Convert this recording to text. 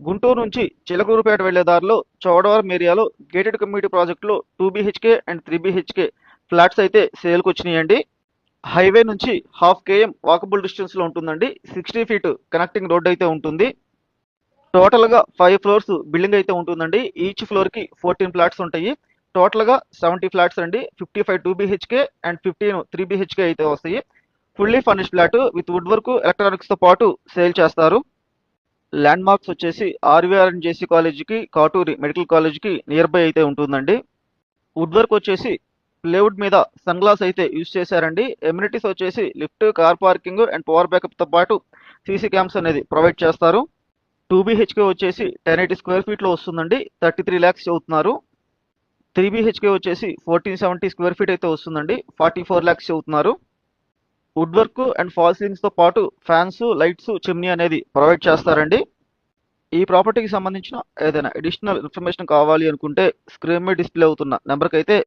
గుంటూరు నుంచి చిలకలూరుపేట వెళ్లే దారిలో చౌడవరం ఏరియాలో గేటెడ్ కమ్యూనిటీ ప్రాజెక్టులో 2 BHK అండ్ 3 BHK ఫ్లాట్స్ అయితే సేల్కి వచ్చినాయండి. హైవే నుంచి హాఫ్ KM వాకబుల్ డిస్టెన్స్లో ఉంటుందండి. 60 ఫీట్ కనెక్టింగ్ రోడ్ అయితే ఉంటుంది. టోటల్గా 5 ఫ్లోర్స్ బిల్డింగ్ అయితే ఉంటుందండి. ఈచ్ ఫ్లోర్కి 14 ఫ్లాట్స్ ఉంటాయి. టోటల్గా 70 ఫ్లాట్స్ అండి. 55 2 BHK అండ్ 15 3 BHK అయితే వస్తాయి. Fully furnished flat with wood work ఎలక్ట్రానిక్స్తో పాటు సేల్ చేస్తారు. ల్యాండ్ మార్క్స్ వచ్చేసి RVRNJC కాలేజీకి, కాటూరి మెడికల్ కాలేజీకి నియర్ బై అయితే ఉంటుందండి. వుడ్ వర్క్ వచ్చేసి ప్లేవుడ్ మీద సన్ గ్లాస్ అయితే యూజ్ చేశారండి. ఎమ్యూనిటీస్ వచ్చేసి lift, car parking and power బ్యాకప్తో పాటు సీసీ క్యామ్స్ అనేది ప్రొవైడ్ చేస్తారు. 2 BHK వచ్చేసి 1080 స్క్వేర్ ఫీట్లో వస్తుందండి. 33 lakhs చెబుతున్నారు. 3 BHK వచ్చేసి 1470 స్క్వేర్ ఫీట్ అయితే వస్తుందండి. 44 lakhs చెబుతున్నారు. వుడ్ వర్క్ అండ్ ఫాల్ సీలింగ్స్తో పాటు ఫ్యాన్స్, లైట్స్, చిమ్నీ అనేది ప్రొవైడ్ చేస్తారండి. ఈ ప్రాపర్టీకి సంబంధించిన ఏదైనా అడిషనల్ ఇన్ఫర్మేషన్ కావాలి అనుకుంటే స్క్రీన్ మీద డిస్ప్లే అవుతున్న నెంబర్కి అయితే